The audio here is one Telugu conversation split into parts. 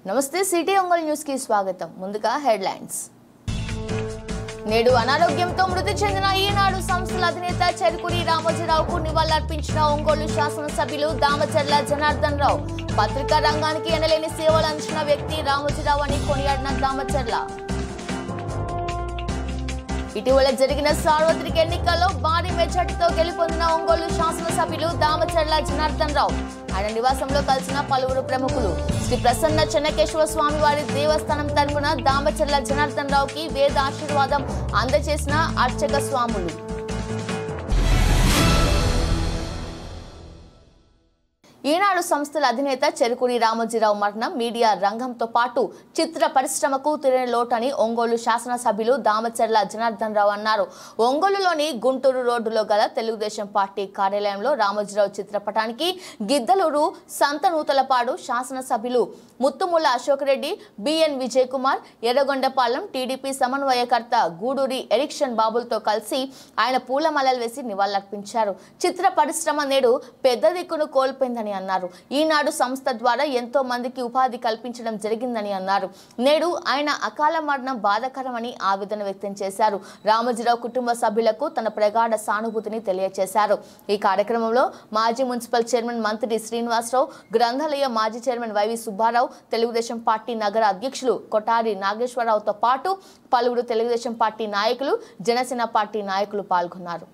నమస్తే సిటీ ఒంగోలు న్యూస్ కి స్వాగతం. ముందుగా హెడ్లైన్స్. నేడు అనారోగ్యంతో మృతి చెందిన ఈనాడు సంస్థల అధినేత చెరుకురి రామోజీరావుకు నివాళులర్పించిన ఒంగోలు శాసనసభ్యులు దామచర్ల జనార్దన్ రావు. పత్రికా రంగానికి ఎనలేని సేవలు అందించిన వ్యక్తి రామోజీరావు అని కొనియాడిన దామచర్ల. ఇటీవల జరిగిన సార్వత్రిక ఎన్నికల్లో భారీ మెజార్టీతో గెలుపొందిన ఒంగోలు శాసనసభ్యులు దామచర్ల జనార్దన్ రావు. ఆయన నివాసంలో కలిసిన పలువురు ప్రముఖులు. శ్రీ ప్రసన్న చెన్నకేశ్వర స్వామి వారి దేవస్థానం తరపున దామచర్ల జనార్దన్ రావుకి వేద ఆశీర్వాదం అందజేసిన అర్చక స్వాములు. ఈనాడు సంస్థల అధినేత చెరుకురి రామోజీరావు మరణం మీడియా రంగంతో పాటు చిత్ర పరిశ్రమకు తీరని లోటని ఒంగోలు శాసనసభ్యులు దామచర్ల జనార్దన్ రావు అన్నారు. ఒంగోలులోని గుంటూరు రోడ్డులో గల తెలుగుదేశం పార్టీ కార్యాలయంలో రామోజీరావు చిత్రపటానికి గిద్దలూరు సంతనూతలపాడు శాసనసభ్యులు ముత్తుముల అశోక్ రెడ్డి, బిఎన్ విజయ్ కుమార్, ఎర్రగొండపాలెం టీడీపీ సమన్వయకర్త గూడూరి ఎరిక్షన్ బాబులతో కలిసి ఆయన పూలమాలలు వేసి నివాళులర్పించారు. చిత్ర పరిశ్రమ నేడు పెద్ద దిక్కును కోల్పోయిందని అన్నారు. ఈనాడు సంస్థ ద్వారా ఎంతో మందికి ఉపాధి కల్పించడం జరిగిందని అన్నారు. నేడు ఆయన అకాల మరణం బాధాకరమని ఆవేదన వ్యక్తం చేశారు. రామోజీరావు కుటుంబ సభ్యులకు తన ప్రగాఢ సానుభూతిని తెలియజేశారు. ఈ కార్యక్రమంలో మాజీ మున్సిపల్ చైర్మన్ మంత్రి శ్రీనివాసరావు, గ్రంథాలయ మాజీ chairman YV Subbarao, Telugu Desam party నగర అధ్యక్షులు కొటారి నాగేశ్వరరావుతో పాటు పలువురు తెలుగుదేశం పార్టీ నాయకులు, జనసేన పార్టీ నాయకులు పాల్గొన్నారు.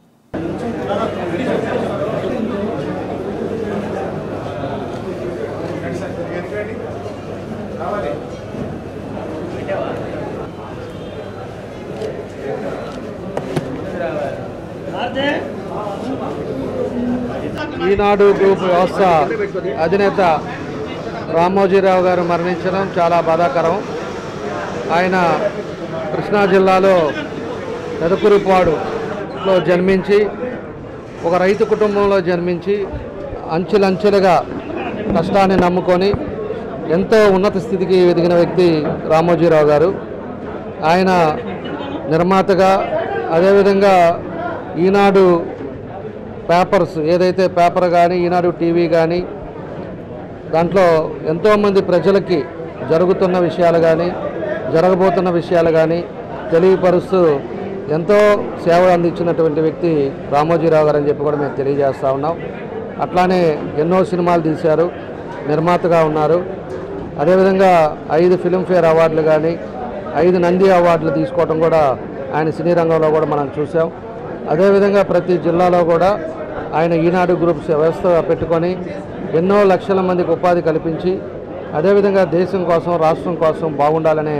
ఈనాడు గ్రూప్ వ్యవస్థ అధినేత రామోజీరావు గారు మరణించడం చాలా బాధాకరం. ఆయన కృష్ణా జిల్లాలో పెదకురిపాడులో జన్మించి ఒక రైతు కుటుంబంలో జన్మించి అంచెలంచెలుగా కష్టాన్ని నమ్ముకొని ఎంతో ఉన్నత స్థితికి ఎదిగిన వ్యక్తి రామోజీరావు గారు. ఆయన నిర్మాతగా, అదేవిధంగా ఈనాడు పేపర్స్ ఏదైతే పేపర్ కానీ, ఈనాడు టీవీ కానీ, దాంట్లో ఎంతోమంది ప్రజలకి జరుగుతున్న విషయాలు కానీ, జరగబోతున్న విషయాలు కానీ తెలియపరుస్తూ ఎంతో సేవలు అందించినటువంటి వ్యక్తి రామోజీరావు గారు అని చెప్పి కూడా మేము తెలియజేస్తూ ఉన్నాం. అట్లానే ఎన్నో సినిమాలు తీశారు, నిర్మాతగా ఉన్నారు. అదేవిధంగా 5 ఫిల్మ్ఫేర్ అవార్డులు కానీ, 5 నంది అవార్డులు తీసుకోవడం కూడా ఆయన సినీ రంగంలో కూడా మనం చూసాం. అదేవిధంగా ప్రతి జిల్లాలో కూడా ఆయన ఈనాడు గ్రూప్స్ వ్యవస్థ పెట్టుకొని ఎన్నో లక్షల మందికి ఉపాధి కల్పించి, అదేవిధంగా దేశం కోసం, రాష్ట్రం కోసం బాగుండాలనే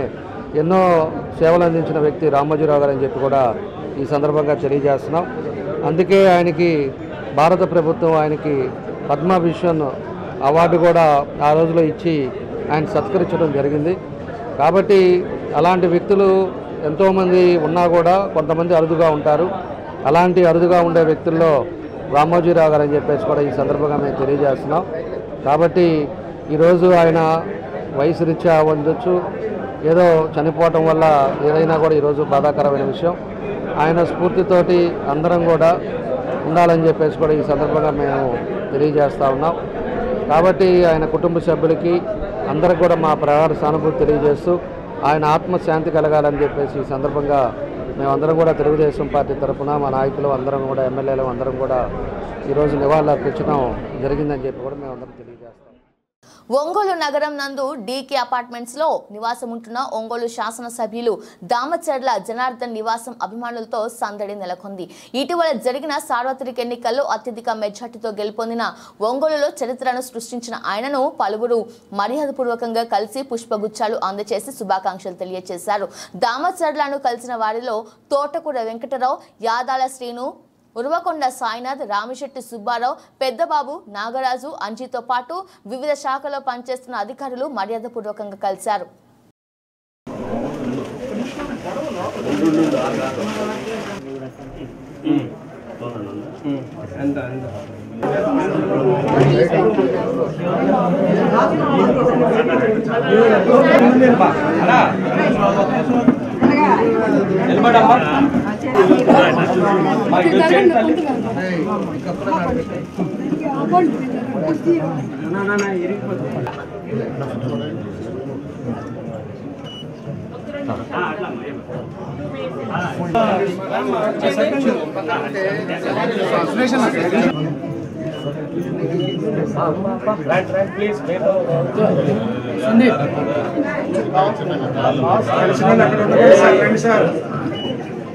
ఎన్నో సేవలు అందించిన వ్యక్తి రామోజీరావు గారు అని చెప్పి కూడా ఈ సందర్భంగా తెలియజేస్తున్నాం. అందుకే ఆయనకి భారత ప్రభుత్వం ఆయనకి పద్మభూషణ్ అవార్డు కూడా ఆ రోజులో ఇచ్చి ఆయన సత్కరించడం జరిగింది. కాబట్టి అలాంటి వ్యక్తులు ఎంతోమంది ఉన్నా కూడా కొంతమంది అరుదుగా ఉంటారు. అలాంటి అరుదుగా ఉండే వ్యక్తుల్లో రామోజీరావు గారు అని చెప్పేసి కూడా ఈ సందర్భంగా మేము తెలియజేస్తున్నాం. కాబట్టి ఈరోజు ఆయన వయసు రీత్యా ఉండొచ్చు, ఏదో చనిపోవటం వల్ల ఏదైనా కూడా ఈరోజు బాధాకరమైన విషయం. ఆయన స్ఫూర్తితోటి అందరం కూడా ఉండాలని చెప్పేసి కూడా ఈ సందర్భంగా మేము తెలియజేస్తూ ఉన్నాం. కాబట్టి ఆయన కుటుంబ సభ్యులకి అందరికి కూడా మా ప్రగాఢ సానుభూతి తెలియజేస్తూ ఆయన ఆత్మశాంతి కలగాలని చెప్పేసి ఈ సందర్భంగా మేమందరం కూడా తెలుగుదేశం పార్టీ తరఫున మా నాయకులు అందరం కూడా, ఎమ్మెల్యేలు అందరం కూడా ఈరోజు నివాళులు అర్పించడం జరిగిందని చెప్పి కూడా మేమందరం తెలియజేస్తాం. ఒంగోలు నగరం నందు డీకే అపార్ట్మెంట్స్ లో నివాసం ఉంటున్న ఒంగోలు శాసనసభ్యులు దామచర్ల జనార్దన్ నివాసం అభిమానులతో సందడి నెలకొంది. ఇటీవల జరిగిన సార్వత్రిక ఎన్నికల్లో అత్యధిక మెజార్టీతో గెలుపొందిన ఒంగోలులో చరిత్రను సృష్టించిన ఆయనను పలువురు మర్యాదపూర్వకంగా కలిసి పుష్పగుచ్చాలు అందజేసి శుభాకాంక్షలు తెలియజేశారు. దామచర్లను కలిసిన వారిలో తోటకూర వెంకటరావు, యాదాల శ్రీను, ఉర్వకొండ సాయినాథ్, రామిశెట్టి సుబ్బారావు, పెద్దబాబు, నాగరాజు, అంజీతో పాటు వివిధ శాఖలో పనిచేస్తున్న అధికారులు మర్యాదపూర్వకంగా కలిశారు.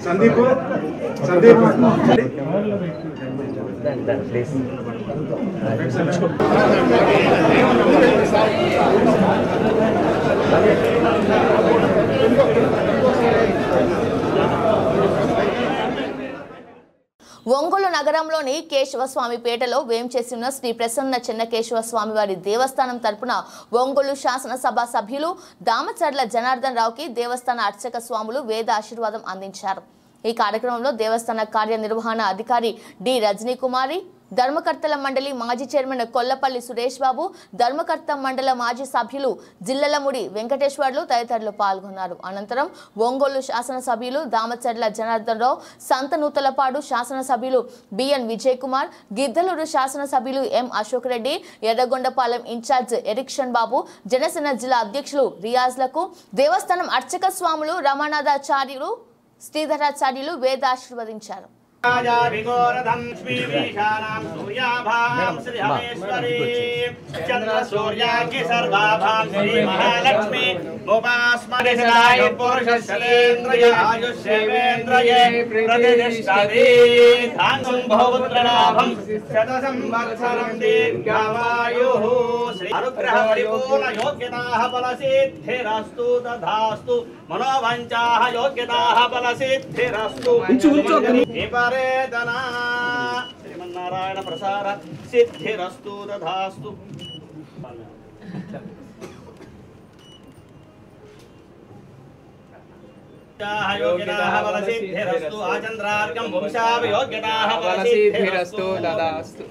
సందీప్ సందీప్ ఒంగోలు నగరంలోని కేశవస్వామిపేటలో వేంచేసి ఉన్న శ్రీ ప్రసన్న చెన్నకేశవస్వామి వారి దేవస్థానం తరపున ఒంగోలు శాసనసభ సభ్యులు దామచర్ల జనార్దన్ రావుకి దేవస్థాన అర్చక స్వాములు వేద ఆశీర్వాదం అందించారు. ఈ కార్యక్రమంలో దేవస్థాన కార్యనిర్వహణ అధికారి డి రజనీ కుమారి, ధర్మకర్తల మండలి మాజీ చైర్మన్ కొల్లపల్లి సురేష్ బాబు, ధర్మకర్త మండల మాజీ సభ్యులు జిల్లలముడి వెంకటేశ్వర్లు తదితరులు పాల్గొన్నారు. అనంతరం ఒంగోలు శాసనసభ్యులు దామచర్ల జనార్దన్ రావు, సంతనూతలపాడు శాసనసభ్యులు బిఎన్ విజయ్ కుమార్, గిద్దలూరు శాసనసభ్యులు ఎం అశోక్ రెడ్డి, ఎర్రగొండపాలెం ఇన్ఛార్జ్ ఎరిక్షన్ బాబు, జనసేన జిల్లా అధ్యక్షులు రియాజ్లకు దేవస్థానం అర్చక స్వాములు రమణాదాచార్యులు, శ్రీధరాచార్యులు వేద ఆశీర్వదించారు. चंद्र सूर्या की सर्वाभां श्री महालक्ष्मी उपास्मदिनाय पुरुषस्येन्द्रिय आयुष्येवेन्द्रिये प्रतिष्ठति धान्यं बहुपुत्रलाभं शतसंवत्सरं दीर्घायुः श्री अनुग्रह परिपूर्ण योग्यताः फलसिद्धिरस्तु तथास्तु मनोवाञ्छाः योग्यताः फलसिद्धिरस्तु विपरेतना श्रीमन्नारायण प्रसाद सिद्धिरस्तु तथास्तु योग्यताः फलसिद्धिरस्तु आचन्द्रार्कं वंशाभियोग्यताः फलसिद्धिरस्तु तथास्तु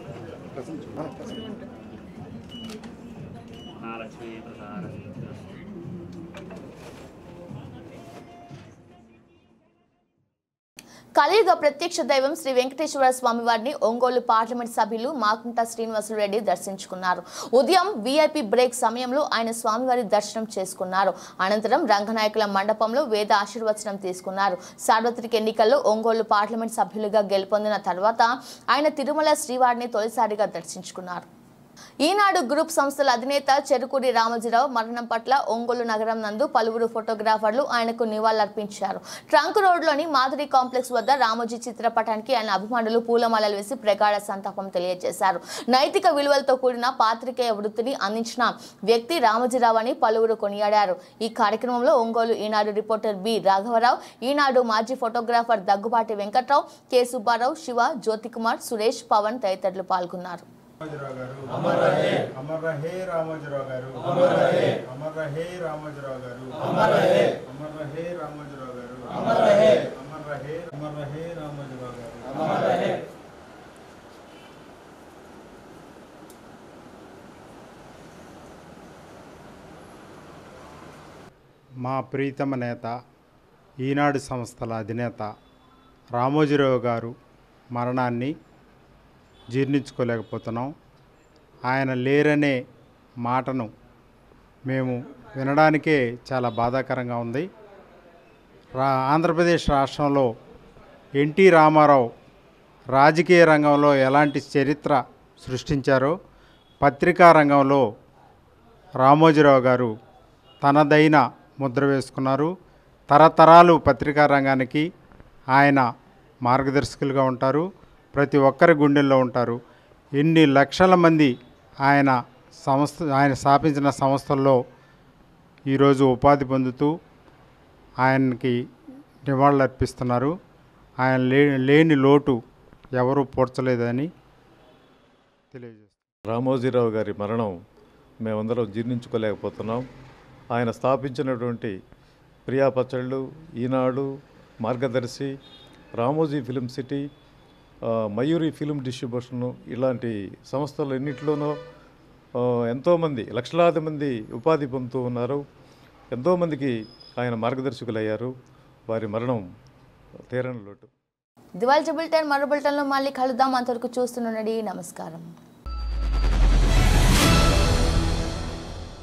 महालक्ष्मी प्रसाद కలియుగ ప్రత్యక్ష దైవం శ్రీ వెంకటేశ్వర స్వామి వారిని ఒంగోలు పార్లమెంట్ సభ్యులు మాకుంట శ్రీనివాసులు రెడ్డి దర్శించుకున్నారు. ఉదయం వీఐపీ బ్రేక్ సమయంలో ఆయన స్వామివారి దర్శనం చేసుకున్నారు. అనంతరం రంగనాయకుల మండపంలో వేద ఆశీర్వచనం తీసుకున్నారు. సార్వత్రిక ఎన్నికల్లో ఒంగోలు పార్లమెంట్ సభ్యులుగా గెలుపొందిన తర్వాత ఆయన తిరుమల శ్రీవారిని తొలిసారిగా దర్శించుకున్నారు. ఈనాడు గ్రూప్ సంస్థల అధినేత చెరుకూరి రామోజీరావు మరణం పట్ల ఒంగోలు నగరం నందు పలువురు ఫోటోగ్రాఫర్లు ఆయనకు నివాళులర్పించారు. ట్రంక్ రోడ్లోని మాధురి కాంప్లెక్స్ వద్ద రామోజీ చిత్రపటానికి ఆయన అభిమానులు పూలమాలలు వేసి ప్రగాఢ సంతాపం తెలియజేశారు. నైతిక విలువలతో కూడిన పాత్రికేయ వృత్తిని అందించిన వ్యక్తి రామోజీరావు అని పలువురు కొనియాడారు. ఈ కార్యక్రమంలో ఒంగోలు ఈనాడు రిపోర్టర్ బి రాఘవరావు, ఈనాడు మాజీ ఫోటోగ్రాఫర్ దగ్గుబాటి వెంకట్రావు, కె సుబ్బారావు, శివ, జ్యోతికుమార్, సురేష్, పవన్ తదితరులు పాల్గొన్నారు. अमर रहे रामोजीराव गारू, अमर रहे रामोजीराव गारू, अमर रहे रामोजीराव गारू, अमर रहे रामोजीराव गारू, अमर रहे మా ప్రీతమ నేత ఈనాడు సంస్థల అధినేత రామోజీరావు గారు మరణాన్ని జీర్ణించుకోలేకపోతున్నాం. ఆయన లేరనే మాటను మేము వినడానికే చాలా బాధాకరంగా ఉంది. ఆంధ్రప్రదేశ్ రాష్ట్రంలో ఎన్టీ రామారావు రాజకీయ రంగంలో ఎలాంటి చరిత్ర సృష్టించారో పత్రికా రంగంలో రామోజీరావు గారు తనదైన ముద్ర వేసుకున్నారు. తరతరాలు పత్రికా రంగానికి ఆయన మార్గదర్శకులుగా ఉంటారు. ప్రతి ఒక్కరి గుండెల్లో ఉంటారు. ఎన్ని లక్షల మంది ఆయన స్థాపించిన సంస్థల్లో ఈరోజు ఉపాధి పొందుతూ ఆయనకి నివాళులు అర్పిస్తున్నారు. ఆయన లేని లోటు ఎవరూ పూడ్చలేదని తెలియజేస్తారు. రామోజీరావు గారి మరణం మేమందరం జీర్ణించుకోలేకపోతున్నాం. ఆయన స్థాపించినటువంటి ప్రియా పచ్చళ్ళు, ఈనాడు, మార్గదర్శి, Ramoji film city, Mayuri film distribution ఇలాంటి సంస్థలు ఎన్నింటిలోనూ ఎంతోమంది లక్షలాది మంది ఉపాధి పొందుతూ ఉన్నారు. ఎంతోమందికి ఆయన మార్గదర్శకులయ్యారు. వారి మరణం తీరని లోటు. దివాళీ బులెటిన్ మరో బులెటిన్లో మళ్ళీ కలుద్దాం. అంతవరకు చూస్తుండండి. నమస్కారం.